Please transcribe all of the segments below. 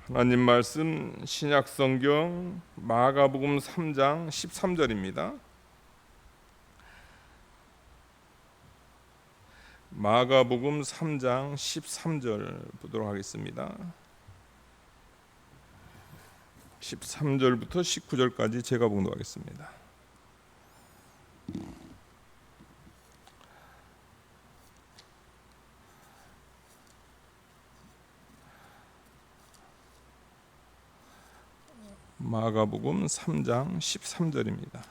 하나님 말씀 신약 성경 마가복음 3장 13절입니다. 마가복음 3장 13절 보도록 하겠습니다. 13절부터 19절까지 제가 봉독하겠습니다. 마가복음 3장 13절입니다.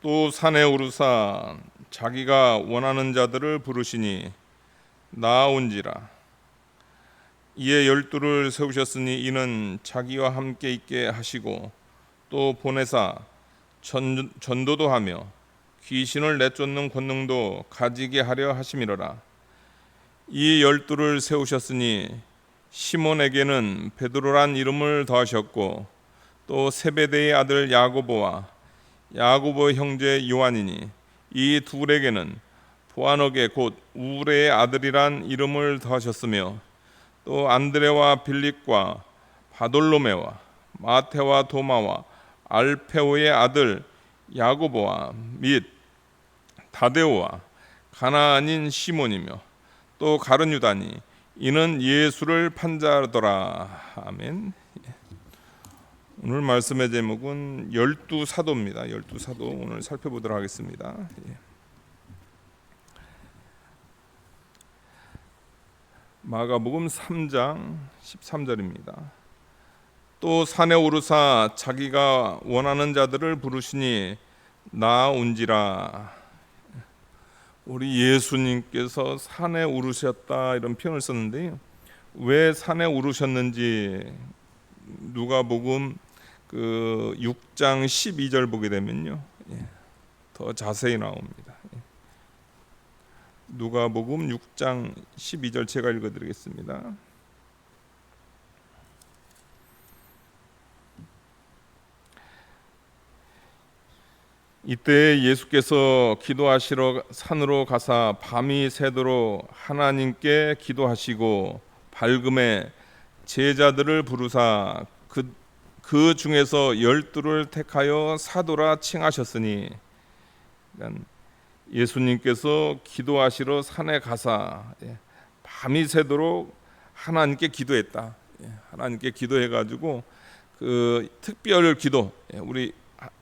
또 산에 오르사 자기가 원하는 자들을 부르시니 나아온지라. 이에 12를 세우셨으니 이는 자기와 함께 있게 하시고 또 보내사 전도도 하며 귀신을 내쫓는 권능도 가지게 하려 하심이로라. 이 12를 세우셨으니 시몬에게는 베드로란 이름을 더하셨고 또 세베대의 아들 야고보와 야고보의 형제 요한이니 이 둘에게는 보아너게 곧 우레의 아들이란 이름을 더하셨으며 또 안드레와 빌립과 바돌로메와 마테와 도마와 알페오의 아들 야고보와 및 다데오와 가나안인 시몬이며 또 가룟 유다니 이는 예수를 판자더라. 아멘. 오늘 말씀의 제목은 12사도입니다. 12사도 오늘 살펴보도록 하겠습니다. 마가복음 3장 13절입니다. 또 산에 오르사 자기가 원하는 자들을 부르시니 나온지라. 우리 예수님께서 산에 오르셨다 이런 표현을 썼는데요. 왜 산에 오르셨는지 누가복음 6장 12절 보게 되면요, 더 자세히 나옵니다. 누가복음 6장 12절 제가 읽어드리겠습니다. 이때 예수께서 기도하시러 산으로 가사 밤이 새도록 하나님께 기도하시고 밝음에 제자들을 부르사 그 중에서 12를 택하여 사도라 칭하셨으니, 예수님께서 기도하시러 산에 가사 밤이 새도록 하나님께 기도했다. 하나님께 기도해가지고 그 특별 기도, 우리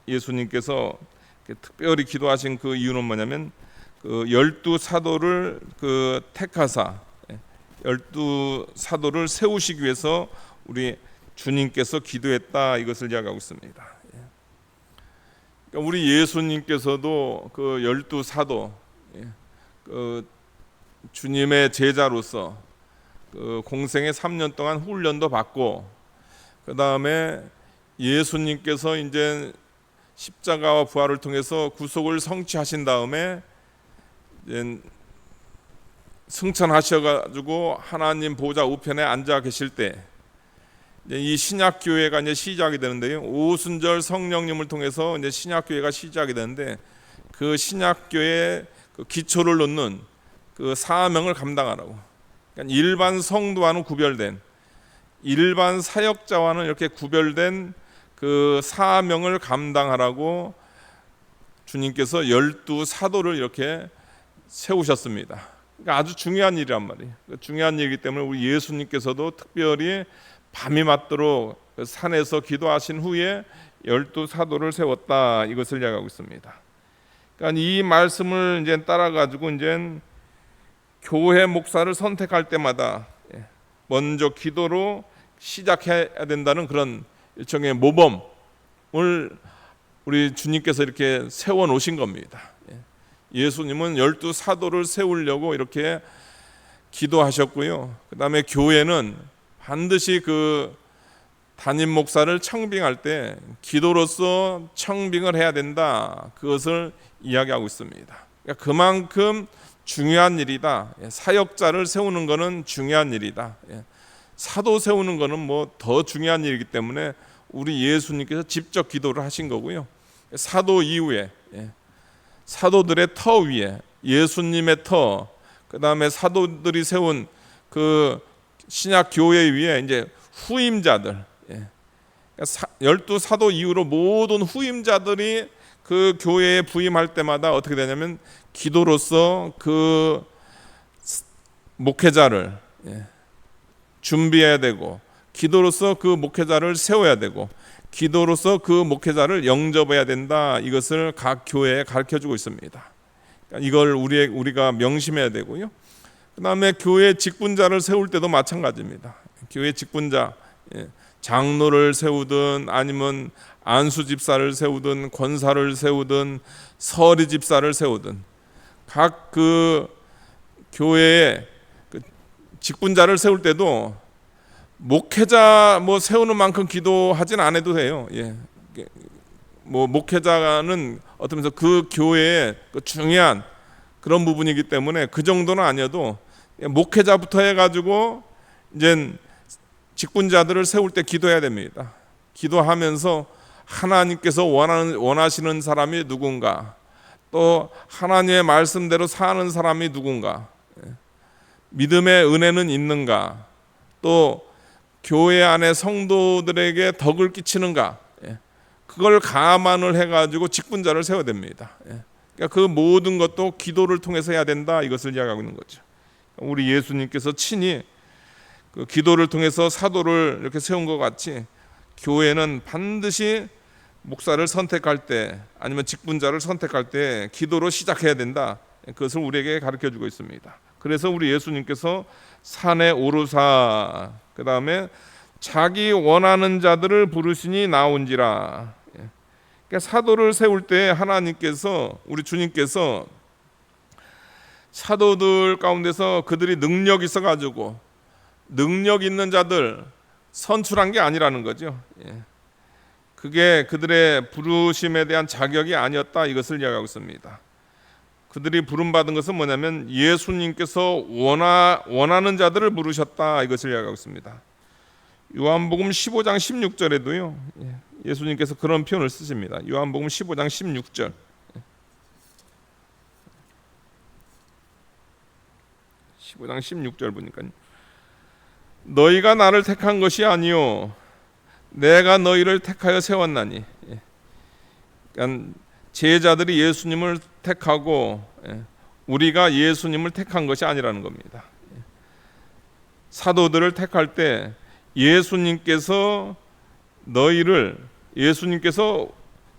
예수님께서 특별히 기도하신 그 이유는 뭐냐면 그 12사도를 택하사 12사도를 세우시기 위해서 우리 주님께서 기도했다, 이것을 이야기하고 있습니다. 그러니까 우리 예수님께서도 그 12사도, 그 주님의 제자로서 그 공생의 3년 동안 훈련도 받고, 그 다음에 예수님께서 이제 십자가와 부활을 통해서 구속을 성취하신 다음에 승천하셔가지고 하나님 보좌 우편에 앉아 계실 때 이 신약 교회가 이제 시작이 되는데요. 오순절 성령님을 통해서 이제 신약 교회가 시작이 되는데, 그 신약 교회의 그 기초를 놓는 그 사명을 감당하라고. 그러니까 일반 성도와는 구별된, 일반 사역자와는 이렇게 구별된 그 사명을 감당하라고 주님께서 12사도를 이렇게 세우셨습니다. 그러니까 아주 중요한 일이란 말이에요. 중요한 일이기 때문에 우리 예수님께서도 특별히 밤이 맞도록 산에서 기도하신 후에 12사도를 세웠다, 이것을 이야기하고 있습니다. 그러니까 이 말씀을 이제 따라가지고 이제 교회 목사를 선택할 때마다 먼저 기도로 시작해야 된다는 그런 일종의 모범을 우리 주님께서 이렇게 세워 놓으신 겁니다. 예수님은 12사도를 세우려고 이렇게 기도하셨고요. 그 다음에 교회는 반드시 그 담임 목사를 청빙할 때 기도로서 청빙을 해야 된다, 그것을 이야기하고 있습니다. 그러니까 그만큼 중요한 일이다. 사역자를 세우는 것은 중요한 일이다. 사도 세우는 것은 뭐 더 중요한 일이기 때문에 우리 예수님께서 직접 기도를 하신 거고요. 사도 이후에 사도들의 터 위에 예수님의 터, 그 다음에 사도들이 세운 그 신약 교회 위에 이제 후임자들, 열두 사도 이후로 모든 후임자들이 그 교회에 부임할 때마다 어떻게 되냐면 기도로서 그 목회자를 준비해야 되고, 기도로서 그 목회자를 세워야 되고, 기도로서 그 목회자를 영접해야 된다. 이것을 각 교회에 가르쳐주고 있습니다. 이걸 우리가 명심해야 되고요. 그 다음에 교회 직분자를 세울 때도 마찬가지입니다. 교회 직분자, 장로를 세우든 아니면 안수 집사를 세우든 권사를 세우든 서리 집사를 세우든 각 그 교회에 그 직분자를 세울 때도 목회자 세우는 만큼 기도하진 않아도 돼요. 목회자는 어떤 면에서 그 교회의 중요한 그런 부분이기 때문에 그 정도는 아니어도 목회자부터 해가지고 이제 직분자들을 세울 때 기도해야 됩니다. 기도하면서 하나님께서 원하시는 사람이 누군가, 또 하나님의 말씀대로 사는 사람이 누군가, 믿음의 은혜는 있는가, 또 교회 안에 성도들에게 덕을 끼치는가, 그걸 감안을 해가지고 직분자를 세워야 됩니다. 그러니까 그 모든 것도 기도를 통해서 해야 된다. 이것을 이야기하고 있는 거죠. 우리 예수님께서 친히 그 기도를 통해서 사도를 이렇게 세운 것 같이 교회는 반드시 목사를 선택할 때 아니면 직분자를 선택할 때 기도로 시작해야 된다. 그것을 우리에게 가르쳐주고 있습니다. 그래서 우리 예수님께서 산에 오르사, 그 다음에 자기 원하는 자들을 부르시니 나온지라. 그러니까 사도를 세울 때 하나님께서, 우리 주님께서 사도들 가운데서 그들이 능력 있어가지고 능력 있는 자들 선출한 게 아니라는 거죠. 그게 그들의 부르심에 대한 자격이 아니었다. 이것을 이야기하고 있습니다. 그들이 부름받은 것은 뭐냐면 예수님께서 원하는 자들을 부르셨다. 이것을 이야기하고 있습니다. 요한복음 15장 16절에도요. 예수님께서 그런 표현을 쓰십니다. 요한복음 15장 16절. 15장 16절 보니까 너희가 나를 택한 것이 아니요 내가 너희를 택하여 세웠나니. 그러니까 제자들이 예수님을 택하고 우리가 예수님을 택한 것이 아니라는 겁니다. 사도들을 택할 때 예수님께서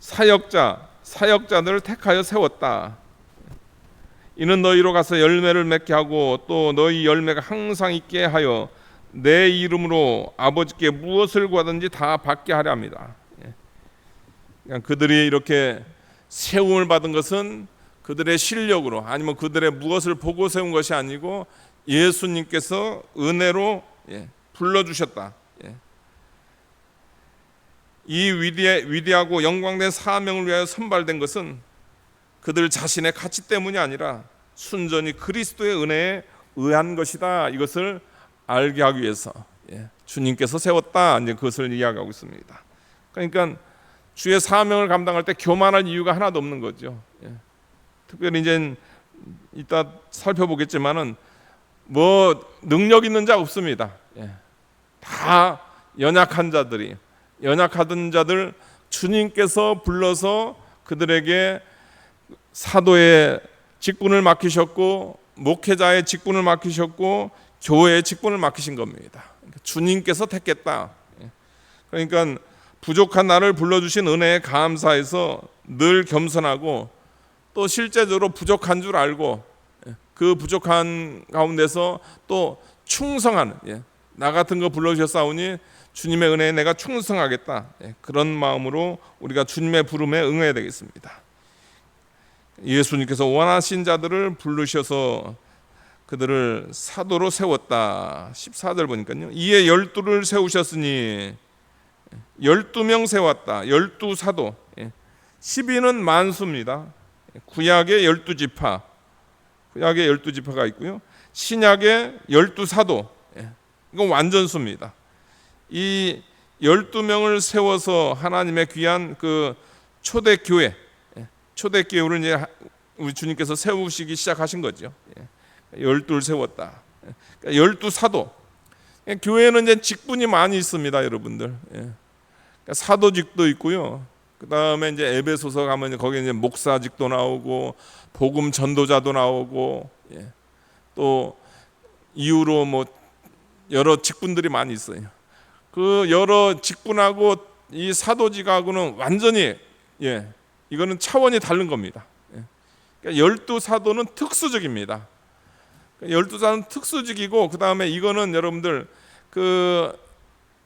사역자들을 택하여 세웠다. 이는 너희로 가서 열매를 맺게 하고 또 너희 열매가 항상 있게 하여 내 이름으로 아버지께 무엇을 구하든지 다 받게 하려 합니다. 그러니까 그들이 이렇게 세움을 받은 것은 그들의 실력으로 아니면 그들의 무엇을 보고 세운 것이 아니고 예수님께서 은혜로 불러주셨다. 이 위대하고 영광된 사명을 위하여 선발된 것은 그들 자신의 가치 때문이 아니라 순전히 그리스도의 은혜에 의한 것이다. 이것을 알게 하기 위해서 주님께서 세웠다. 이제 그것을 이야기하고 있습니다. 그러니까 주의 사명을 감당할 때 교만할 이유가 하나도 없는 거죠. 특별히 이제 이따 살펴보겠지만은 능력 있는 자 없습니다. 다 연약한 자들 주님께서 불러서 그들에게 사도의 직분을 맡기셨고 목회자의 직분을 맡기셨고 교회의 직분을 맡기신 겁니다. 주님께서 택했다. 그러니까 부족한 나를 불러주신 은혜에 감사해서 늘 겸손하고 또 실제적으로 부족한 줄 알고 그 부족한 가운데서 또 충성하는, 나 같은 거 불러주셨사오니 주님의 은혜에 내가 충성하겠다. 그런 마음으로 우리가 주님의 부름에 응해야 되겠습니다. 예수님께서 원하신 자들을 부르셔서 그들을 사도로 세웠다. 14절 보니까요. 이에 12를 세우셨으니 12명 세웠다. 12사도. 12는 만수입니다. 구약의 12지파. 구약의 12지파가 있고요. 신약의 12사도. 이건 완전수입니다. 이 12명을 세워서 하나님의 귀한 그 초대교회를 이제 우리 주님께서 세우시기 시작하신 거죠. 12를 세웠다. 그러니까 12사도. 교회는 이제 직분이 많이 있습니다, 여러분들. 그러니까 사도직도 있고요. 그 다음에 이제 에베소서 가면 거기 이제 목사직도 나오고 복음 전도자도 나오고, 또 이후로 뭐 여러 직분들이 많이 있어요. 그 여러 직분하고 이 사도직하고는 완전히 이거는 차원이 다른 겁니다. 그러니까 12사도는 특수직입니다. 12사도는 특수직이고, 그 다음에 이거는 여러분들 그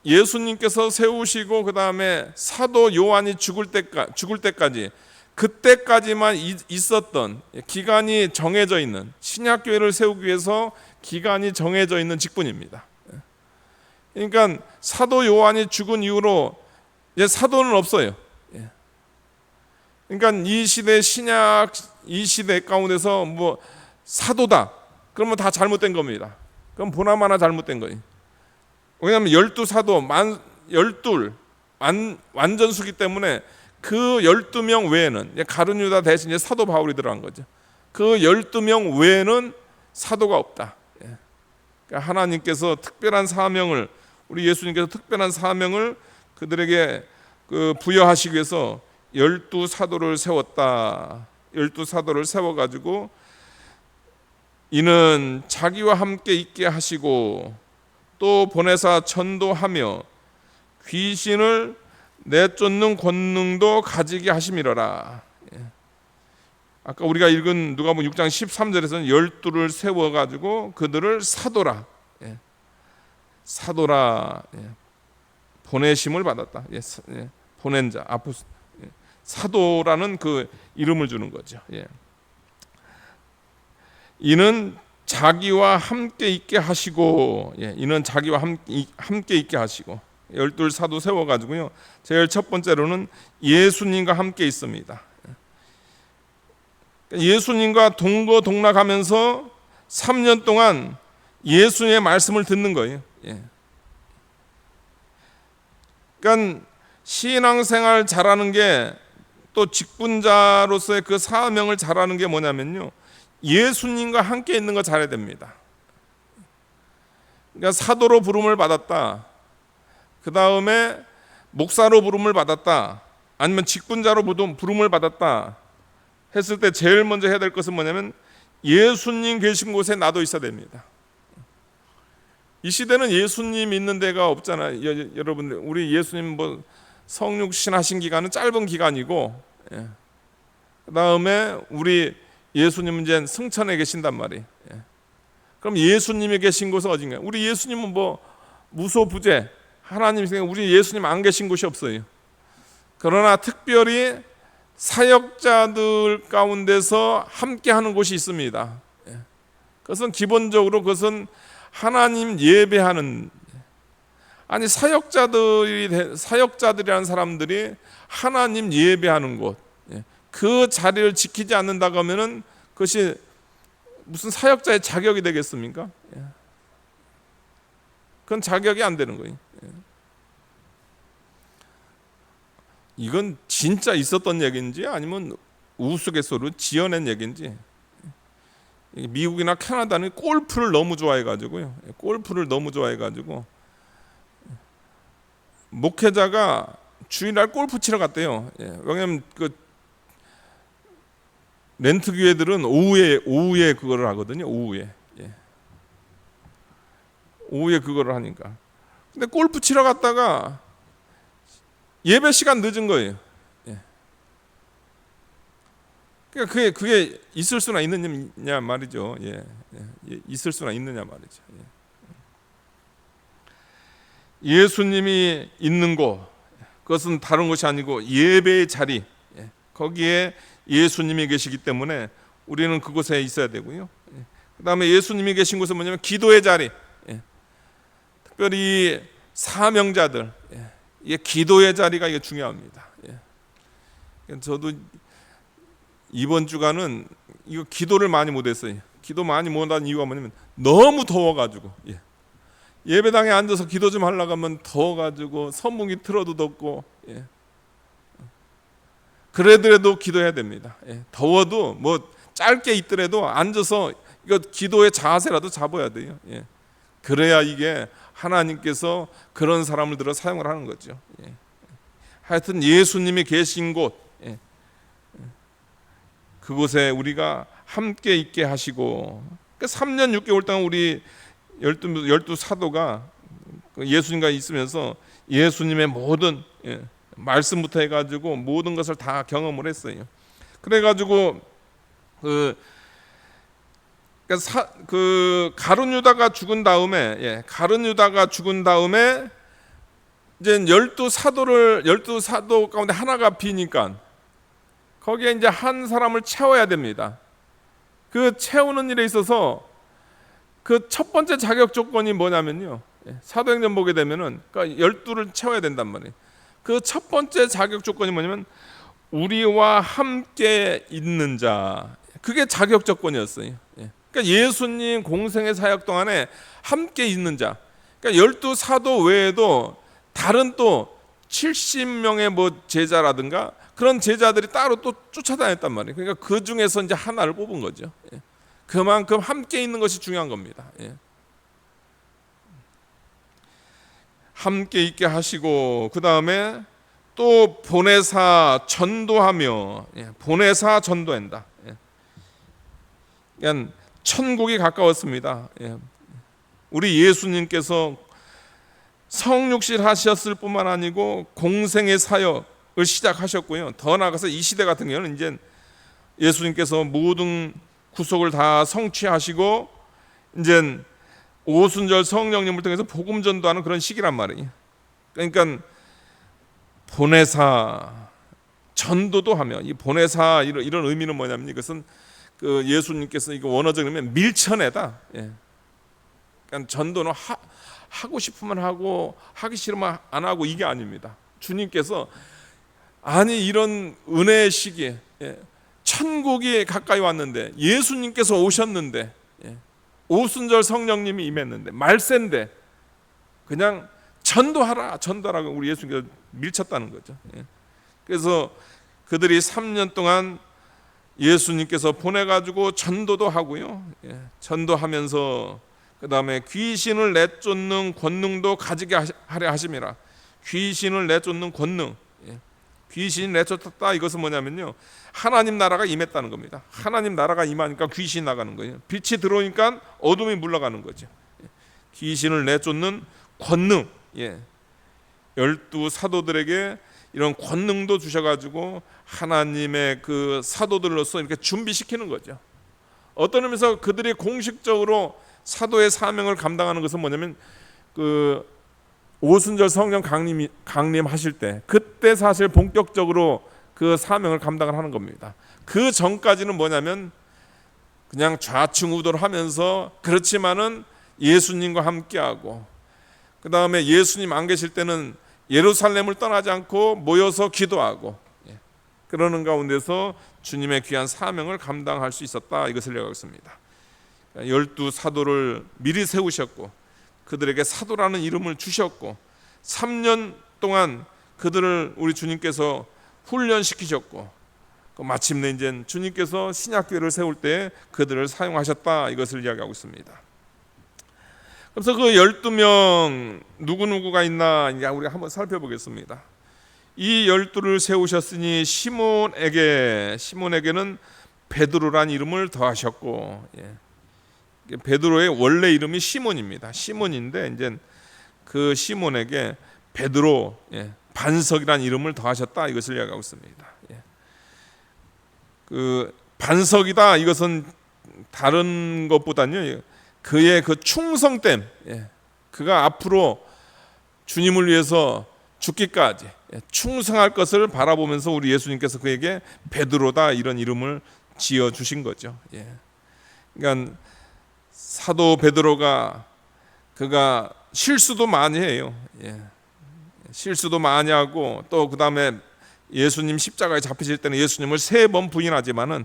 예수님께서 세우시고 그 다음에 사도 요한이 죽을 때까지 그때까지만 있었던 기간이 정해져 있는, 신약교회를 세우기 위해서 기간이 정해져 있는 직분입니다. 그러니까 사도 요한이 죽은 이후로 이제 사도는 없어요. 그러니까 이 시대 신약 이 시대 가운데서 뭐 사도다 그러면 다 잘못된 겁니다. 그럼 보나마나 잘못된 거예요. 왜냐하면 12사도 12 완전수기 때문에 그 12명 외에는 가룟 유다 대신 이제 사도 바울이 들어간 거죠. 그 12명 외에는 사도가 없다. 그러니까 하나님께서 특별한 사명을, 우리 예수님께서 특별한 사명을 그들에게 부여하시기 위해서 12사도를 세웠다. 12사도를 세워가지고 이는 자기와 함께 있게 하시고 또 보내사 전도하며 귀신을 내쫓는 권능도 가지게 하심이로라. 아까 우리가 읽은 누가복음 6장 13절에서는 12를 세워가지고 그들을 사도라, 사도라, 보내심을 받았다. 보낸 자, 사도라는 그 이름을 주는 거죠. 이는 자기와 함께 있게 하시고, 이는 자기와 함께 있게 하시고, 12 사도 세워가지고요. 제일 첫 번째로는 예수님과 함께 있습니다. 예수님과 동거동락하면서 3년 동안 예수님의 말씀을 듣는 거예요. 그러니까 신앙생활 잘하는 게, 또 직분자로서의 그 사명을 잘하는 게 뭐냐면요, 예수님과 함께 있는 거 잘해야 됩니다. 그러니까 사도로 부름을 받았다, 그 다음에 목사로 부름을 받았다, 아니면 직분자로 부름을 받았다 했을 때 제일 먼저 해야 될 것은 뭐냐면 예수님 계신 곳에 나도 있어야 됩니다. 이 시대는 예수님 있는 데가 없잖아요. 여러분들, 우리 예수님 뭐 성육신 하신 기간은 짧은 기간이고, 그 다음에 우리 예수님은 이제 승천에 계신단 말이에요. 그럼 예수님이 계신 곳은 어딘가요? 우리 예수님은 뭐 무소부재 하나님 생각, 우리 예수님 안 계신 곳이 없어요. 그러나 특별히 사역자들 가운데서 함께하는 곳이 있습니다. 그것은 기본적으로 그것은 하나님 예배하는, 아니 사역자들이라는 사람들이 하나님 예배하는 곳, 그 자리를 지키지 않는다고 하면은 그것이 무슨 사역자의 자격이 되겠습니까? 그건 자격이 안 되는 거예요. 이건 진짜 있었던 얘기인지 아니면 우스갯소리로 지어낸 얘기인지. 미국이나 캐나다는 골프를 너무 좋아해가지고요. 골프를 너무 좋아해가지고 목회자가 주일날 골프 치러 갔대요. 왜냐하면 그 렌트 교회들은 오후에 그거를 하거든요. 오후에 그거를 하니까. 근데 골프 치러 갔다가 예배 시간 늦은 거예요. 그러니까 그게 있을 수나 있느냐 말이죠. 있을 수나 있느냐 말이죠. 예수님이 있는 곳, 그것은 다른 것이 아니고 예배의 자리, 거기에 예수님이 계시기 때문에 우리는 그곳에 있어야 되고요. 그 다음에 예수님이 계신 곳은 뭐냐면 기도의 자리, 특별히 사명자들, 이게 기도의 자리가 이게 중요합니다. 저도 이번 주간은 이거 기도를 많이 못했어요. 기도 많이 못한 이유가 뭐냐면 너무 더워가지고, 예배당에 앉아서 기도 좀 하려고 하면 더워가지고 선풍기 틀어도 덥고, 그래도 기도해야 됩니다. 더워도 뭐 짧게 있더라도 앉아서 이거 기도의 자세라도 잡아야 돼요. 예. 그래야 이게 하나님께서 그런 사람을 들어 사용을 하는 거죠. 예. 하여튼 예수님이 계신 곳, 예. 그곳에 우리가 함께 있게 하시고, 3년 6개월 동안 우리 12 사도가 예수님과 있으면서 예수님의 모든, 예, 말씀부터 해가지고 모든 것을 다 경험을 했어요. 그래가지고 가룟 유다가 죽은 다음에, 예, 가룟 유다가 죽은 다음에 이제 12 사도 가운데 하나가 비니까 거기에 이제 한 사람을 채워야 됩니다. 그 채우는 일에 있어서 그 첫 번째 자격 조건이 뭐냐면요, 예, 사도행전 보게 되면은 그러니까 12를 채워야 된단 말이에요. 그 첫 번째 자격 조건이 뭐냐면 우리와 함께 있는 자, 그게 자격 조건이었어요. 예. 그러니까 예수님 공생의 사역 동안에 함께 있는 자, 그러니까 12 사도 외에도 다른 또 70명의 뭐 제자라든가 그런 제자들이 따로 또 쫓아다녔단 말이에요. 그러니까 그 중에서 이제 하나를 뽑은 거죠. 예. 그만큼 함께 있는 것이 중요한 겁니다. 예. 함께 있게 하시고, 그 다음에 또 보내사 전도하며, 예, 보내사 전도한다. 예. 그러니까 천국이 가까웠습니다. 예. 우리 예수님께서 성육실 하셨을 뿐만 아니고 공생의 사역을 시작하셨고요. 더 나아가서 이 시대 같은 경우는 이제 예수님께서 모든 구속을 다 성취하시고 이제 오순절 성령님을 통해서 복음 전도하는 그런 시기란 말이에요. 그러니까 보내사 전도도 하며, 이 보내사 이런 의미는 뭐냐면 이것은 그 예수님께서 이거 원어적으로 하면 밀쳐내다. 예. 그러니까 전도는 하고 싶으면 하고 하기 싫으면 안 하고 이게 아닙니다. 주님께서 아니 이런 은혜의 시기에, 예, 천국이 가까이 왔는데 예수님께서 오셨는데, 예, 오순절 성령님이 임했는데 말세인데 그냥 전도하라고 우리 예수님께서 밀쳤다는 거죠. 예. 그래서 그들이 3년 동안 예수님께서 보내가지고 전도도 하고요, 예, 전도하면서 그 다음에 귀신을 내쫓는 권능도 가지게 하려 하심이라. 귀신을 내쫓는 권능, 예. 귀신이 내쫓았다, 이것은 뭐냐면요, 하나님 나라가 임했다는 겁니다. 하나님 나라가 임하니까 귀신이 나가는 거예요. 빛이 들어오니까 어둠이 물러가는 거죠. 귀신을 내쫓는 권능, 예. 12 사도들에게 이런 권능도 주셔가지고 하나님의 그 사도들로서 이렇게 준비시키는 거죠. 어떤 의미에서 그들이 공식적으로 사도의 사명을 감당하는 것은 뭐냐면 그 오순절 성령 강림하실 때, 그때 사실 본격적으로 그 사명을 감당을 하는 겁니다. 그 전까지는 뭐냐면 그냥 좌충우돌 하면서, 그렇지만은 예수님과 함께하고, 그 다음에 예수님 안 계실 때는 예루살렘을 떠나지 않고 모여서 기도하고, 예, 그러는 가운데서 주님의 귀한 사명을 감당할 수 있었다, 이것을 얘기하고 있습니다. 12 사도를 미리 세우셨고 그들에게 사도라는 이름을 주셨고 3년 동안 그들을 우리 주님께서 훈련시키셨고 마침내 이제 주님께서 신약교회를 세울 때 그들을 사용하셨다, 이것을 이야기하고 있습니다. 그래서 그 12명 누구누구가 있나 우리가 한번 살펴보겠습니다. 이 12를 세우셨으니 시몬에게는 베드로란 이름을 더하셨고, 예, 베드로의 원래 이름이 시몬입니다. 시몬인데 이제 그 시몬에게 베드로, 예, 반석이라는 이름을 더하셨다, 이것을 이야기하고 있습니다. 예. 그 반석이다, 이것은 다른 것보다는요, 그의 그 충성됨, 예, 그가 앞으로 주님을 위해서 죽기까지, 예, 충성할 것을 바라보면서 우리 예수님께서 그에게 베드로다, 이런 이름을 지어 주신 거죠. 예. 그러니까 사도 베드로가 그가 실수도 많이 해요. 예. 실수도 많이 하고 또 그 다음에 예수님 십자가에 잡히실 때는 예수님을 3번 부인하지만은,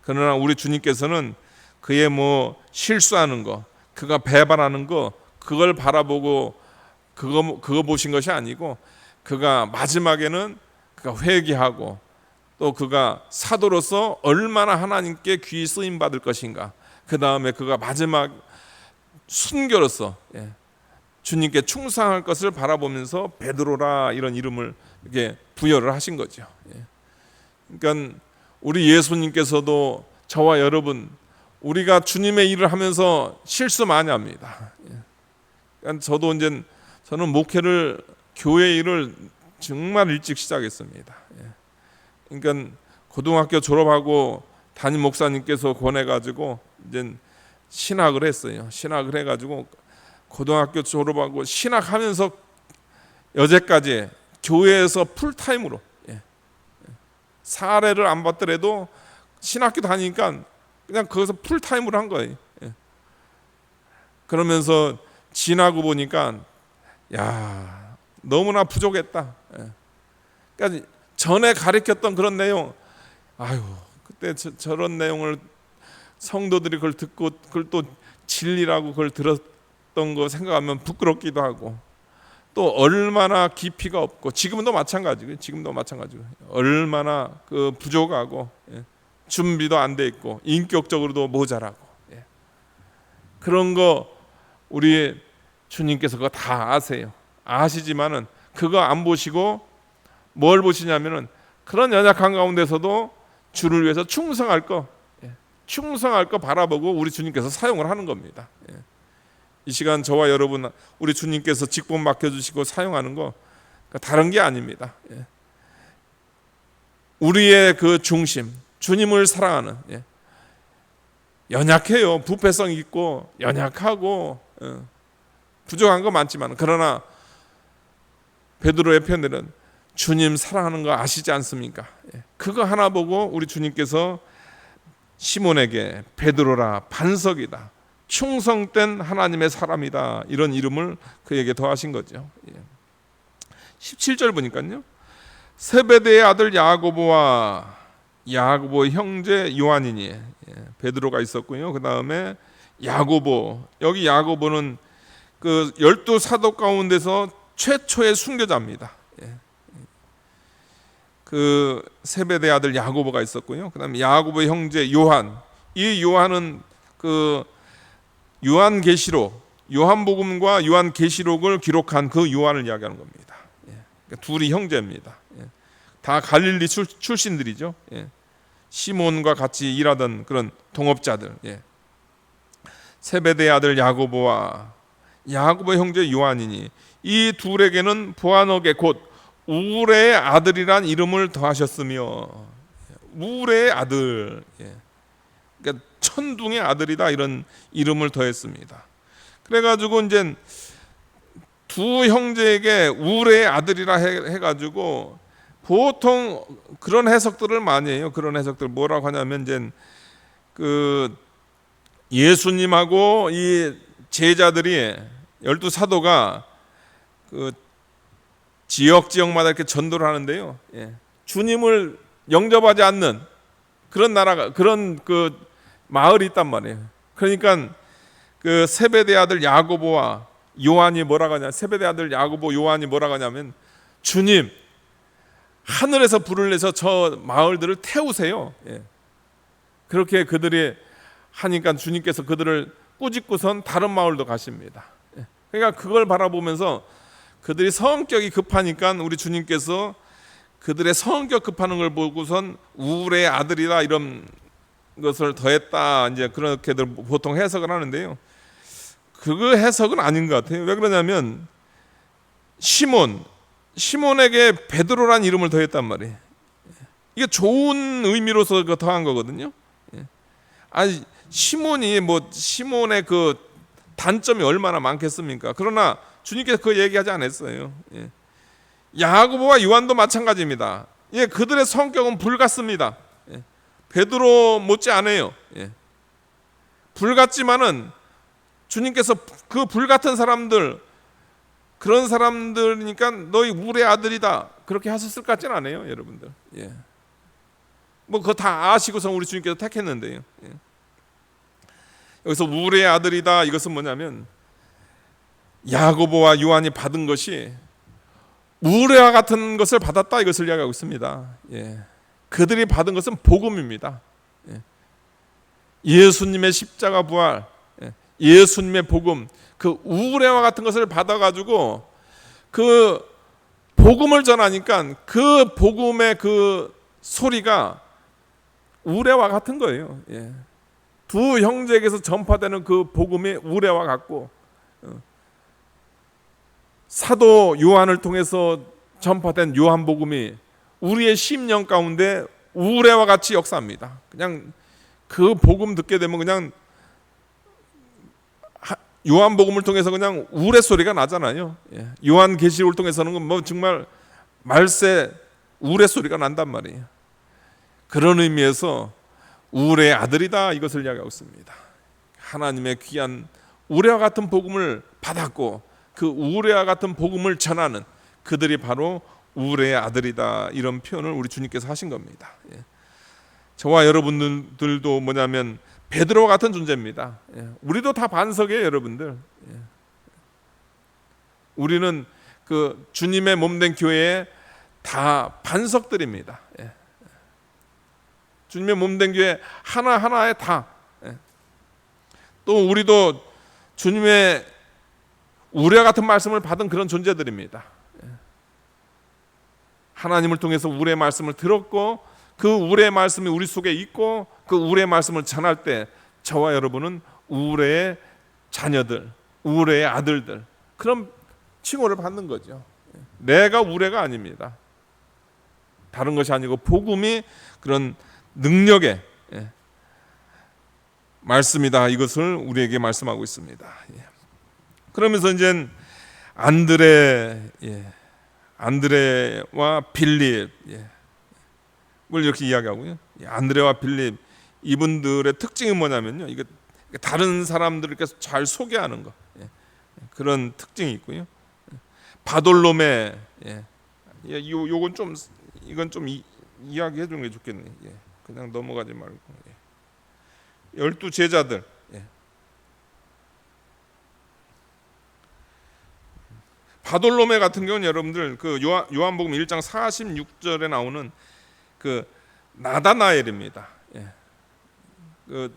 그러나 우리 주님께서는 그의 뭐 실수하는 거, 그가 배반하는 거, 그걸 바라보고 그거 보신 것이 아니고, 그가 마지막에는 그가 회개하고 또 그가 사도로서 얼마나 하나님께 귀 쓰임 받을 것인가, 그 다음에 그가 마지막 순교로서 주님께 충성할 것을 바라보면서 베드로라 이런 이름을 이렇게 부여를 하신 거죠. 그러니까 우리 예수님께서도 저와 여러분, 우리가 주님의 일을 하면서 실수 많이 합니다. 그러니까 저는 목회를, 교회 일을 정말 일찍 시작했습니다. 그러니까 고등학교 졸업하고 담임 목사님께서 권해가지고 이제 신학을 했어요. 신학을 해가지고 고등학교 졸업하고 신학하면서 여태까지 교회에서 풀타임으로, 사례를 안 받더라도 신학교 다니니까 그냥 거기서 풀타임으로 한 거예요. 그러면서 지나고 보니까 야, 너무나 부족했다. 그러니까 전에 가르쳤던 그런 내용, 아유, 그때 저런 내용을 성도들이 그걸 듣고 그걸 또 진리라고 그걸 들었던 거 생각하면 부끄럽기도 하고, 또 얼마나 깊이가 없고, 지금도 마찬가지고 얼마나 그 부족하고, 준비도 안 돼 있고 인격적으로도 모자라고, 그런 거 우리 주님께서 그거 다 아세요. 아시지만은 그거 안 보시고 뭘 보시냐면은 그런 연약한 가운데서도 주를 위해서 충성할 거 바라보고 우리 주님께서 사용을 하는 겁니다. 이 시간 저와 여러분, 우리 주님께서 직분 맡겨주시고 사용하는 거 다른 게 아닙니다. 우리의 그 중심, 주님을 사랑하는, 연약해요. 부패성 있고 연약하고 부족한 거 많지만, 그러나 베드로의 편들은 주님 사랑하는 거 아시지 않습니까? 그거 하나 보고 우리 주님께서 시몬에게 베드로라, 반석이다, 충성된 하나님의 사람이다, 이런 이름을 그에게 더하신 거죠. 17절 보니까요, 세베대의 아들 야고보와 야고보의 형제 요한이니, 베드로가 있었고요. 그 다음에 야고보, 여기 야고보는 그 12사도 가운데서 최초의 순교자입니다. 그 세베대 아들 야고보가 있었고요. 그 다음에 야고보의 형제 요한, 이 요한은 그 요한계시록, 요한복음과 요한계시록을 기록한 그 요한을 이야기하는 겁니다. 그러니까 둘이 형제입니다. 다 갈릴리 출신들이죠. 시몬과 같이 일하던 그런 동업자들. 세베대의 아들 야고보와 야고보의 형제 요한이니, 이 둘에게는 보아너게 곧 우레의 아들이란 이름을 더하셨으며, 우레의 아들, 그러니까 천둥의 아들이다, 이런 이름을 더했습니다. 그래가지고 이제 두 형제에게 우레의 아들이라 해가지고 보통 그런 해석들을 많이 해요. 그런 해석들 뭐라고 하냐면, 이제 그 예수님하고 이 제자들이 12사도가 그 지역마다 이렇게 전도를 하는데요, 주님을 영접하지 않는 그런 나라가, 그런 그 마을이 있단 말이에요. 그러니까 그 세베대 아들 야고보와 요한이 뭐라고 하냐, 세베대 아들 야고보 요한이 뭐라고 하냐면, 주님, 하늘에서 불을 내서 저 마을들을 태우세요. 그렇게 그들이 하니까 주님께서 그들을 꾸짖고선 다른 마을도 가십니다. 그러니까 그걸 바라보면서 그들이 성격이 급하니까 우리 주님께서 그들의 성격 급하는 걸 보고선 우울의 아들이다, 이런 것을 더했다, 이제 그렇게들 보통 해석을 하는데요, 그 해석은 아닌 것 같아요. 왜 그러냐면 시몬에게 베드로란 이름을 더했단 말이에요. 이게 좋은 의미로서 더한 거거든요. 아니, 시몬의 그 단점이 얼마나 많겠습니까? 그러나 주님께서 그 얘기하지 않았어요. 야고보와 요한도 마찬가지입니다. 그들의 성격은 불 같습니다. 베드로 못지 않아요. 불 같지만은 주님께서 그 불 같은 사람들, 그런 사람들이니까 너희 우레의 아들이다, 그렇게 하셨을 것 같지는 않아요, 여러분들. 뭐 그거 다 아시고서 우리 주님께서 택했는데요. 여기서 우레의 아들이다, 이것은 뭐냐면 야고보와 요한이 받은 것이 우레와 같은 것을 받았다, 이것을 이야기하고 있습니다. 그들이 받은 것은 복음입니다. 예수님의 십자가 부활, 예수님의 복음, 그 우레와 같은 것을 받아가지고 그 복음을 전하니까 그 복음의 그 소리가 우레와 같은 거예요. 두 형제에게서 전파되는 그 복음이 우레와 같고, 사도 요한을 통해서 전파된 요한복음이 우리의 심령 가운데 우레와 같이 역사합니다. 그냥 그 복음 듣게 되면 그냥 요한복음을 통해서 그냥 우레 소리가 나잖아요. 요한계시록을 통해서는 뭐 정말 말세 우레 소리가 난단 말이에요. 그런 의미에서 우레의 아들이다, 이것을 이야기하고 있습니다. 하나님의 귀한 우레와 같은 복음을 받았고 그 우레와 같은 복음을 전하는 그들이 바로 우레의 아들이다, 이런 표현을 우리 주님께서 하신 겁니다. 저와 여러분들도 뭐냐면 베드로와 같은 존재입니다. 우리도 다 반석이에요, 여러분들. 우리는 그 주님의 몸된 교회에 다 반석들입니다. 주님의 몸된 교회 하나하나에 다. 또 우리도 주님의 우레와 같은 말씀을 받은 그런 존재들입니다. 하나님을 통해서 우레의 말씀을 들었고 그 우레의 말씀이 우리 속에 있고 그 우레의 말씀을 전할 때 저와 여러분은 우레의 자녀들, 우레의 아들들, 그런 칭호를 받는 거죠. 내가 우레가 아닙니다. 다른 것이 아니고 복음이 그런 능력의 말씀이다, 이것을 우리에게 말씀하고 있습니다. 그러면서 이제 안드레와 빌립 을 이렇게 이야기하고요. 안드레와 빌립, 이분들의 특징이 뭐냐면요, 이거 다른 사람들께 잘 소개하는 거, 그런 특징이 있고요. 바돌로메, 요건 좀, 이건 좀 이야기해 주는 게 좋겠네. 그냥 넘어가지 말고. 12 제자들. 바돌로메 같은 경우는 여러분들 그 요한복음 1장 46절에 나오는 그 나다나엘입니다. 그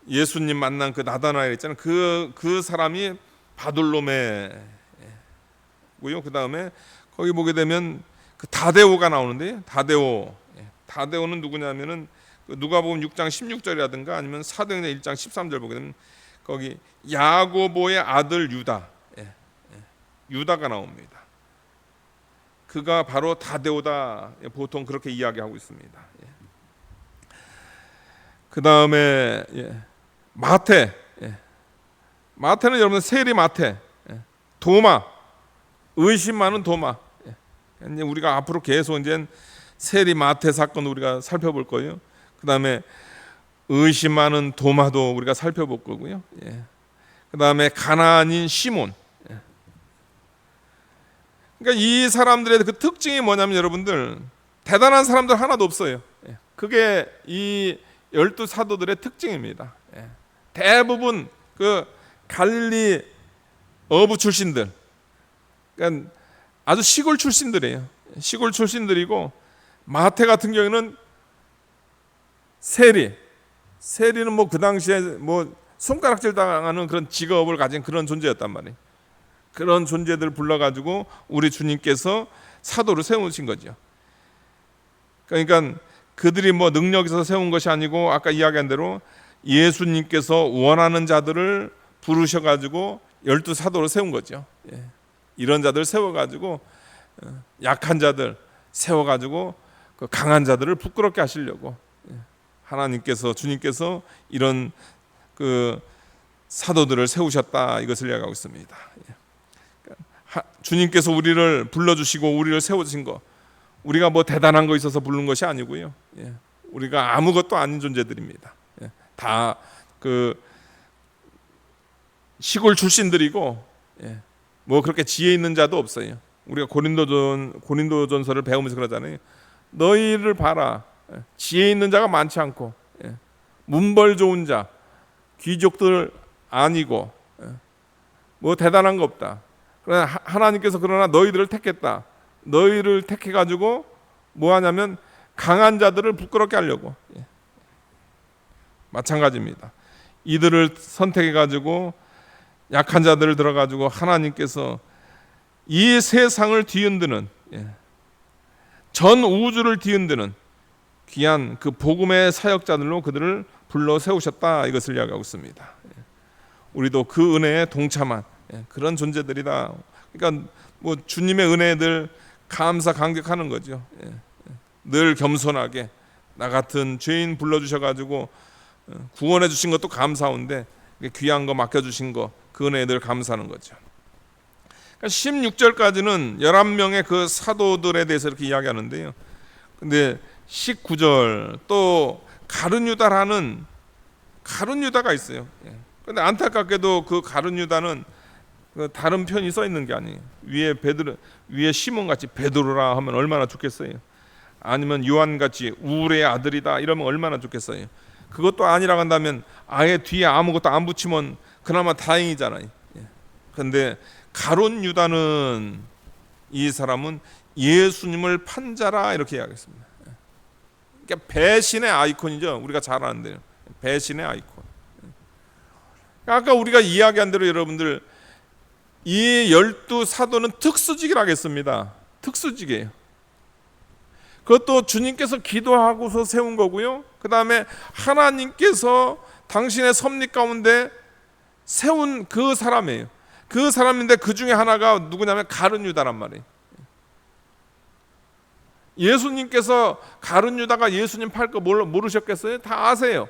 예수님 만난 그 나다나엘 있잖아요. 그 사람이 바돌로메고요. 그 다음에 거기 보게 되면 그 다데오가 나오는데, 다데오는 누구냐면은 그 누가복음 6장 16절이라든가 아니면 사도행전 1장 13절 보게 되면 거기 야고보의 아들 유다가 나옵니다. 그가 바로 다데오다, 보통 그렇게 이야기하고 있습니다. 그 다음에 마태는 여러분 세리 마태, 도마, 의심 많은 도마. 이제 우리가 앞으로 계속 이제 세리 마태 사건 우리가 살펴볼 거예요. 그 다음에 의심 많은 도마도 우리가 살펴볼 거고요. 그 다음에 가나안인 시몬. 그러니까 이 사람들의 그 특징이 뭐냐면 여러분들, 대단한 사람들 하나도 없어요. 그게 이 12 사도들의 특징입니다. 대부분 그 갈릴리 어부 출신들, 그러니까 아주 시골 출신들이에요. 시골 출신들이고, 마태 같은 경우에는 세리는 뭐 그 당시에 뭐 손가락질 당하는 그런 직업을 가진 그런 존재였단 말이에요. 그런 존재들 불러가지고 우리 주님께서 사도를 세우신 거죠. 그러니까 그들이 뭐 능력이 있어서 세운 것이 아니고, 아까 이야기한 대로 예수님께서 원하는 자들을 부르셔가지고 12 사도를 세운 거죠. 이런 자들 세워가지고 약한 자들 세워가지고 그 강한 자들을 부끄럽게 하시려고 하나님께서, 주님께서 이런 그 사도들을 세우셨다, 이것을 이야기하고 있습니다. 주님께서 우리를 불러주시고 우리를 세워주신 거, 우리가 뭐 대단한 거 있어서 부른 것이 아니고요. 우리가 아무것도 아닌 존재들입니다. 다 그 시골 출신들이고, 뭐 그렇게 지혜 있는 자도 없어요. 우리가 고린도전서를 배우면서 그러잖아요. 너희를 봐라, 지혜 있는 자가 많지 않고 문벌 좋은 자, 귀족들 아니고 뭐 대단한 거 없다. 그러나 하나님께서 그러나 너희들을 택했다. 너희를 택해 가지고 뭐 하냐면 강한 자들을 부끄럽게 하려고. 마찬가지입니다. 이들을 선택해 가지고 약한 자들을 들어 가지고 하나님께서 이 세상을 뒤흔드는, 전 우주를 뒤흔드는 귀한 그 복음의 사역자들로 그들을 불러 세우셨다, 이것을 이야기하고 있습니다. 우리도 그 은혜에 동참한 그런 존재들이다. 그러니까 뭐 주님의 은혜에 늘 감사 감격하는 거죠. 늘 겸손하게 나 같은 죄인 불러주셔가지고 구원해 주신 것도 감사한데 귀한 거 맡겨주신 거, 그 은혜에 늘 감사하는 거죠. 16절까지는 11명의 그 사도들에 대해서 이렇게 이야기하는데요. 근데 19절 또 가룟 유다라는 가룟 유다가 있어요. 근데 안타깝게도 그 가룟 유다는 그 다른 편이 써 있는 게 아니에요. 위에 시몬 같이 베드로라 하면 얼마나 좋겠어요. 아니면 요한 같이 우울의 아들이다 이러면 얼마나 좋겠어요. 그것도 아니라고 한다면 아예 뒤에 아무것도 안 붙이면 그나마 다행이잖아요. 그런데 가룟 유다는, 이 사람은 예수님을 판자라 이렇게 이야기했습니다. 그러니까 배신의 아이콘이죠. 우리가 잘 아는데요. 배신의 아이콘. 아까 우리가 이야기한 대로 여러분들 이 12사도는 특수직이라겠습니다. 특수직이에요. 그것도 주님께서 기도하고서 세운 거고요. 그 다음에 하나님께서 당신의 섭리 가운데 세운 그 사람이에요. 그 사람인데 그 중에 하나가 누구냐면 가룟 유다란 말이에요. 예수님께서 가룟 유다가 예수님 팔 거 모르셨겠어요? 다 아세요.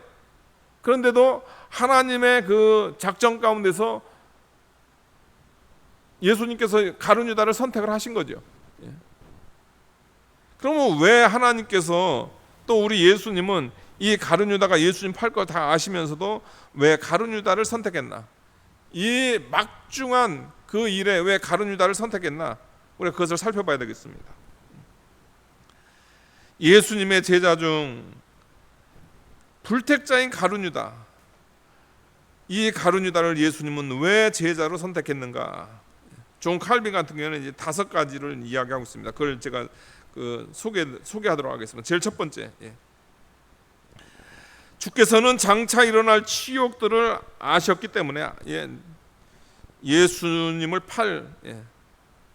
그런데도 하나님의 그 작전 가운데서 예수님께서 가룟 유다를 선택을 하신 거죠. 그러면 왜 하나님께서 또 우리 예수님은 이 가룟 유다가 예수님 팔 거 다 아시면서도 왜 가룟 유다를 선택했나? 이 막중한 그 일에 왜 가룟 유다를 선택했나? 우리가 그것을 살펴봐야 되겠습니다. 예수님의 제자 중 불택자인 가룟 유다, 이 가룟 유다를 예수님은 왜 제자로 선택했는가? 존 칼빈 같은 경우는 이제 5가지를 이야기하고 있습니다. 그걸 제가 소개하도록 하겠습니다. 제일 첫 번째, 주께서는 장차 일어날 치욕들을 아셨기 때문에 예수님을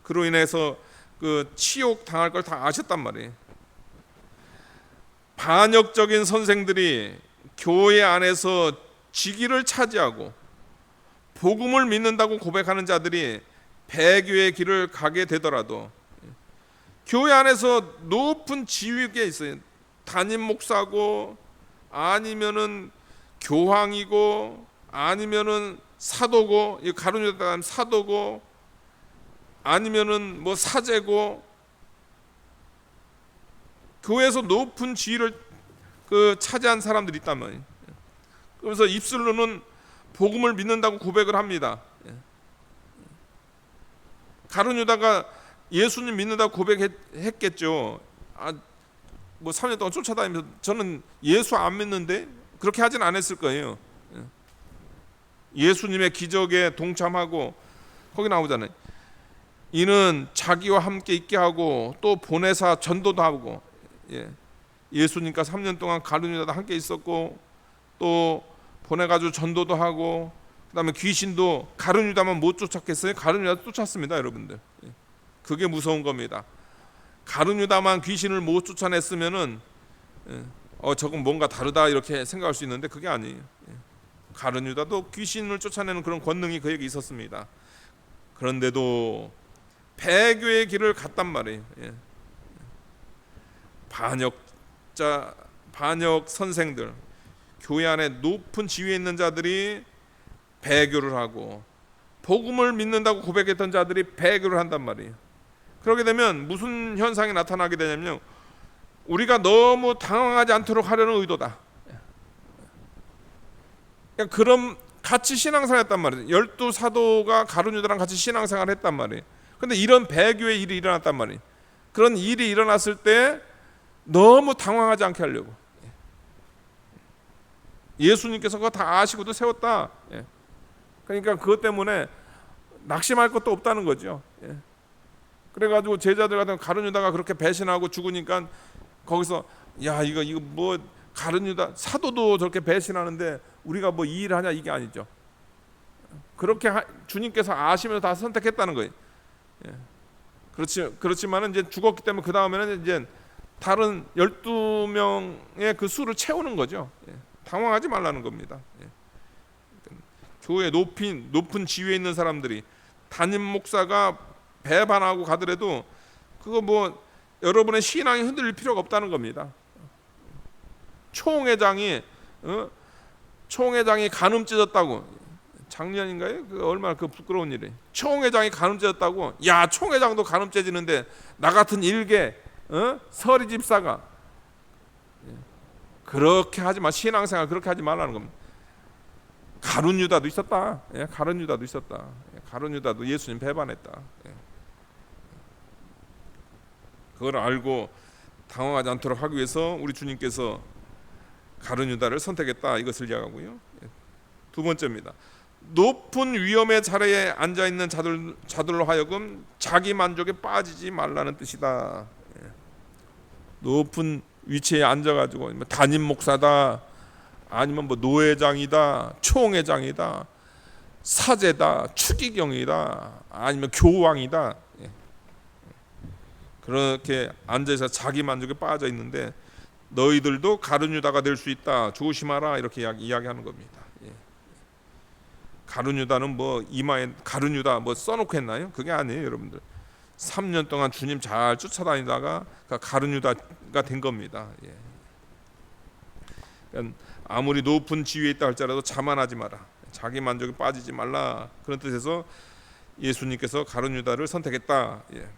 그로 인해서 그 치욕 당할 걸 다 아셨단 말이에요. 반역적인 선생들이 교회 안에서 직위를 차지하고 복음을 믿는다고 고백하는 자들이 배교의 길을 가게 되더라도 교회 안에서 높은 지위에 있어요. 담임 목사고 아니면은 교황이고 아니면은 사도고, 이 가룟 유다는 사도고 아니면은 뭐 사제고, 교회에서 높은 지위를 차지한 사람들이 있다면, 그래서 입술로는 복음을 믿는다고 고백을 합니다. 가룟 유다가 예수님 믿는다고 고백했겠죠. 뭐 3년 동안 쫓아다니면서 저는 예수 안 믿는데, 그렇게 하진 않았을 거예요. 예수님의 기적에 동참하고, 거기 나오잖아요. 이는 자기와 함께 있게 하고 또 보내사 전도도 하고, 예수님과 3년 동안 가룟 유다도 함께 있었고 또 보내가지고 전도도 하고, 그 다음에 귀신도 가룟 유다만 못 쫓았겠어요? 가룟 유다도 쫓았습니다, 여러분들. 그게 무서운 겁니다. 가룟 유다만 귀신을 못 쫓아냈으면은 저건 뭔가 다르다 이렇게 생각할 수 있는데 그게 아니에요. 가룟 유다도 귀신을 쫓아내는 그런 권능이 그에게 있었습니다. 그런데도 배교의 길을 갔단 말이에요. 반역 선생들, 교회 안에 높은 지위에 있는 자들이 배교를 하고 복음을 믿는다고 고백했던 자들이 배교를 한단 말이에요. 그렇게 되면 무슨 현상이 나타나게 되냐면 우리가 너무 당황하지 않도록 하려는 의도다. 그럼 같이 신앙생활 했단 말이에요. 12사도가 가룟 유다랑 같이 신앙생활 했단 말이에요. 근데 이런 배교의 일이 일어났단 말이에요. 그런 일이 일어났을 때 너무 당황하지 않게 하려고 예수님께서 그거 다 아시고도 세웠다. 그러니까 그것 때문에 낙심할 것도 없다는 거죠. 그래가지고 제자들 같은 가룟 유다가 그렇게 배신하고 죽으니까 거기서 이거 뭐 가룟 유다, 사도도 저렇게 배신하는데 우리가 뭐 이 일을 하냐, 이게 아니죠. 그렇게 주님께서 아시면서 다 선택했다는 거예요. 예. 그렇지만은 이제 죽었기 때문에 그 다음에는 이제 다른 12명의 그 수를 채우는 거죠. 예. 당황하지 말라는 겁니다. 예. 교회 높은 지위에 있는 사람들이, 담임 목사가 배반하고 가더라도 그거 뭐 여러분의 신앙이 흔들릴 필요가 없다는 겁니다. 총회장이 간음 찢었다고, 작년인가요? 그 얼마나 그 부끄러운 일이. 총회장이 간음 찢었다고. 야, 총회장도 간음 찢지는데 나 같은 일개 서리 집사가, 그렇게 하지 마. 신앙생활 그렇게 하지 말라는 겁니다. 가룟 유다도 있었다. 예, 가룟 유다도 있었다. 예, 가룟 유다도 예수님 배반했다. 예. 그걸 알고 당황하지 않도록 하기 위해서 우리 주님께서 가룟 유다를 선택했다, 이것을 이야기하고요. 예. 두 번째입니다. 높은 위험의 자리에 앉아 있는 자들로 하여금 자기 만족에 빠지지 말라는 뜻이다. 예. 높은 위치에 앉아가지고 담임 목사다, 아니면 뭐 노회장이다, 총회장이다, 사제다, 추기경이다, 아니면 교황이다, 예. 그렇게 앉아서 자기 만족에 빠져 있는데 너희들도 가룟 유다가 될 수 있다, 조심하라, 이렇게 이야기하는 겁니다. 예. 가룟 유다는 뭐 이마에 가룟 유다 뭐 써놓고 했나요? 그게 아니에요, 여러분들. 3년 동안 주님 잘 쫓아다니다가 가룟 유다가 된 겁니다. 예. 그러니까 아무리 높은 지위에 있다 할지라도 자만하지 마라, 자기 만족에 빠지지 말라, 그런 뜻에서 예수님께서 가룟 유다를 선택했다. 예.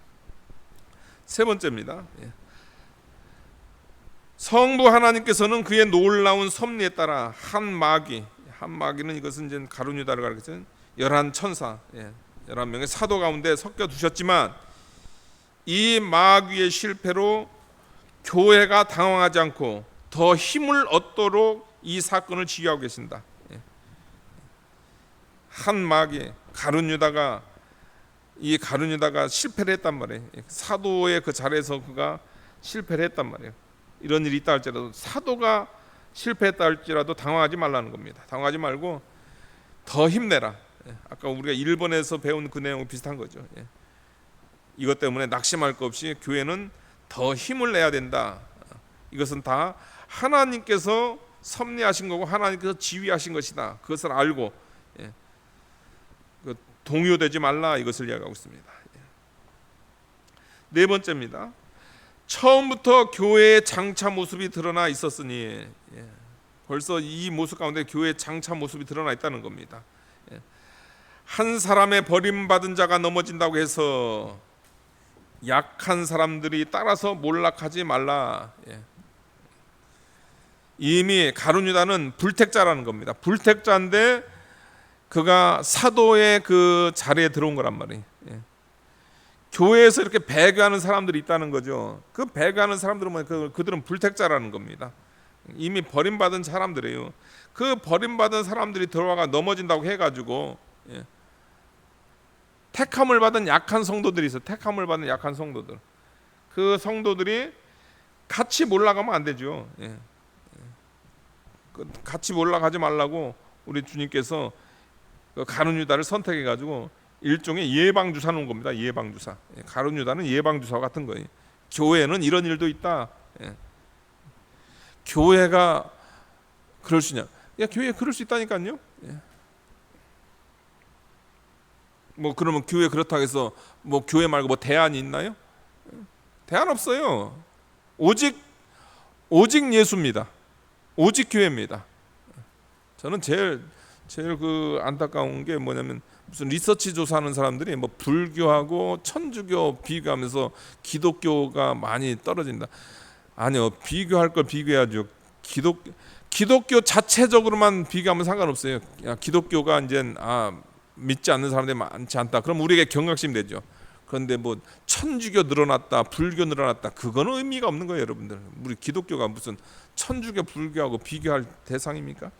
세 번째입니다. 예. 성부 하나님께서는 그의 놀라운 섭리에 따라 한 마귀는 이것은 이제 가룟 유다를 가리키는 11천사, 11명의 사도 가운데 섞여 두셨지만 이 마귀의 실패로 교회가 당황하지 않고 더 힘을 얻도록 이 사건을 지휘하고 계신다. 한 마귀 가룟 유다가, 이 가룟 유다가 실패를 했단 말이에요. 사도의 그 자리에서 그가 실패를 했단 말이에요. 이런 일이 있다 할지라도, 사도가 실패했다 할지라도 당황하지 말라는 겁니다. 당황하지 말고 더 힘내라. 아까 우리가 1번에서 배운 그 내용과 비슷한 거죠. 이것 때문에 낙심할 것 없이 교회는 더 힘을 내야 된다. 이것은 다 하나님께서 섭리하신 거고 하나님께서 지휘하신 것이다. 그것을 알고 동요되지 말라, 이것을 이야기하고 있습니다. 네 번째입니다. 처음부터 교회의 장차 모습이 드러나 있었으니, 벌써 이 모습 가운데 교회의 장차 모습이 드러나 있다는 겁니다. 한 사람의 버림받은 자가 넘어진다고 해서 약한 사람들이 따라서 몰락하지 말라. 이미 가룟 유다는 불택자라는 겁니다. 불택자인데 그가 사도의 그 자리에 들어온 거란 말이에요. 교회에서 이렇게 배교하는 사람들이 있다는 거죠. 그 배교하는 사람들은 그들은 불택자라는 겁니다. 이미 버림받은 사람들이에요. 그 버림받은 사람들이 들어와가 넘어진다고 해가지고 택함을 받은 약한 성도들이 있어요. 택함을 받은 약한 성도들. 그 성도들이 같이 몰락하면 안 되죠. 같이 몰락하지 말라고 우리 주님께서 가룟 유다를 선택해가지고 일종의 예방주사 놓은 겁니다. 예방주사. 가룟 유다는 예방주사와 같은 거예요. 교회는 이런 일도 있다. 교회가 그럴 수 있냐? 야, 교회 그럴 수 있다니까요. 뭐 그러면 교회 그렇다고 해서 뭐 교회 말고 뭐 대안이 있나요? 대안 없어요. 오직 예수입니다. 오직 교회입니다. 저는 제일 그 안타까운 게 뭐냐면, 무슨 리서치 조사하는 사람들이 뭐 불교하고 천주교 비교하면서 기독교가 많이 떨어진다. 아니요, 비교할 걸 비교해야죠. 기독교 자체적으로만 비교하면 상관없어요. 야, 기독교가 이제 믿지 않는 사람들이 많지 않다. 그럼 우리에게 경각심 되죠. 그런데 뭐 천주교 늘어났다, 불교 늘어났다, 그거는 의미가 없는 거예요, 여러분들. 우리 기독교가 무슨 천주교, 불교하고 비교할 대상입니까?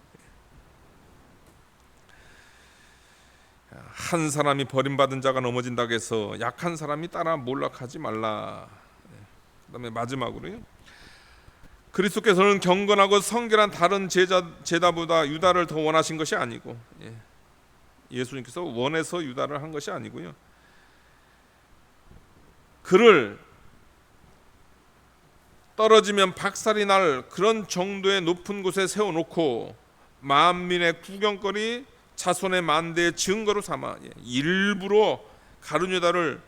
한 사람이 버림받은 자가 넘어진다고 해서 약한 사람이 따라 몰락하지 말라. 그다음에 마지막으로요. 그리스도께서는 경건하고 성결한 다른 제자보다 유다를 더 원하신 것이 아니고, 예수님께서 원해서 유다를 한 것이 아니고요, 그를 떨어지면 박살이 날 그런 정도의 높은 곳에 세워놓고 만민의 구경거리, 자손의 만대의 증거로 삼아 일부러 가룟 유다를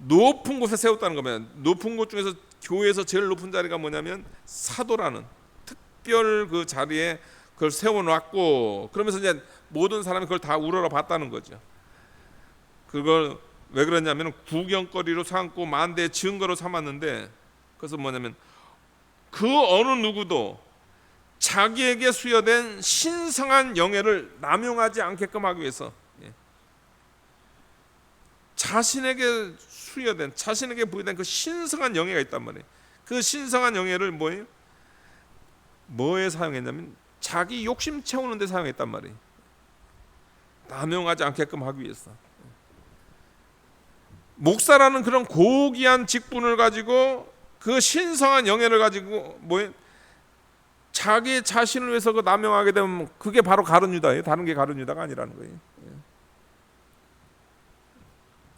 높은 곳에 세웠다는 겁니다. 높은 곳 중에서 교회에서 제일 높은 자리가 뭐냐면 사도라는 특별 그 자리에 그걸 세워놨고, 그러면서 이제 모든 사람이 그걸 다 우러러 봤다는 거죠. 그걸 왜 그러냐면 구경거리로 삼고 만대의 증거로 삼았는데, 그래서 뭐냐면 그 어느 누구도 자기에게 수여된 신성한 영예를 남용하지 않게끔 하기 위해서, 자신에게 수여된, 자신에게 부여된 그 신성한 영예가 있단 말이에요. 그 신성한 영예를 뭐에 사용했냐면 자기 욕심 채우는 데 사용했단 말이에요. 남용하지 않게끔 하기 위해서. 목사라는 그런 고귀한 직분을 가지고 그 신성한 영예를 가지고 자기 자신을 위해서 그 남용하게 되면 그게 바로 가룟 유다예요. 다른 게 가룟 유다가 아니라는 거예요.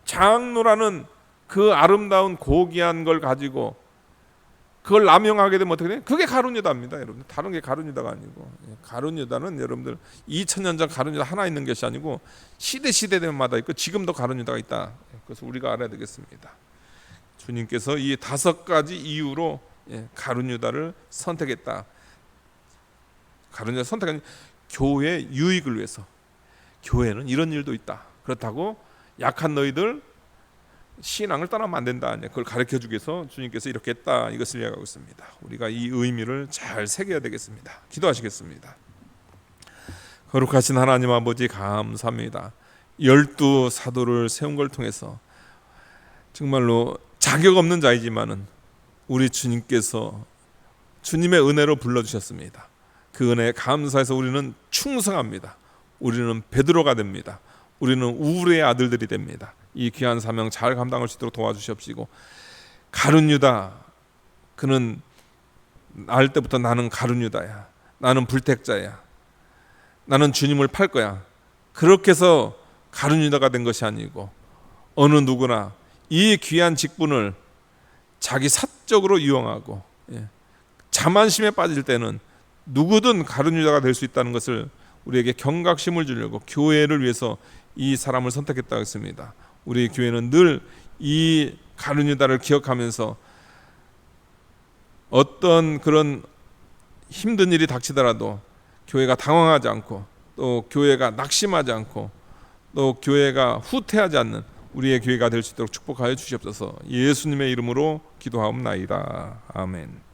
장로라는 그 아름다운 고귀한 걸 가지고 그걸 남용하게 되면 어떻게 돼요? 그게 가룟 유다입니다, 여러분. 다른 게 가룟 유다가 아니고, 가룟 유다는 여러분들 2000년 전 가룟 유다 하나 있는 것이 아니고 시대마다 있고 지금도 가룟 유다가 있다. 그래서 우리가 알아야 되겠습니다. 주님께서 이 5가지 이유로 가룟 유다를 선택했다. 가룟 유다 선택한 교회의 유익을 위해서. 교회는 이런 일도 있다. 그렇다고 약한 너희들 신앙을 떠나면 안 된다. 그걸 가르쳐주기 위해서 주님께서 이렇게 했다. 이것을 이야기하고 있습니다. 우리가 이 의미를 잘 새겨야 되겠습니다. 기도하시겠습니다. 거룩하신 하나님 아버지, 감사합니다. 12 사도를 세운 걸 통해서 정말로 자격 없는 자이지만은 우리 주님께서 주님의 은혜로 불러주셨습니다. 그 은혜에 감사해서 우리는 충성합니다. 우리는 베드로가 됩니다. 우리는 우르의 아들들이 됩니다. 이 귀한 사명 잘 감당할 수 있도록 도와주시옵시고, 가룟 유다, 그는 날 때부터 나는 가룟 유다야, 나는 불택자야, 나는 주님을 팔 거야, 그렇게 해서 가룟 유다가 된 것이 아니고, 어느 누구나 이 귀한 직분을 자기 사적으로 이용하고 자만심에 빠질 때는 누구든 가룟 유다가 될 수 있다는 것을 우리에게 경각심을 주려고 교회를 위해서 이 사람을 선택했다고 했습니다. 우리 교회는 늘 이 가룟 유다를 기억하면서 어떤 그런 힘든 일이 닥치더라도 교회가 당황하지 않고, 또 교회가 낙심하지 않고, 또 교회가 후퇴하지 않는 우리의 교회가 될 수 있도록 축복하여 주시옵소서. 예수님의 이름으로 기도하옵나이다. 아멘.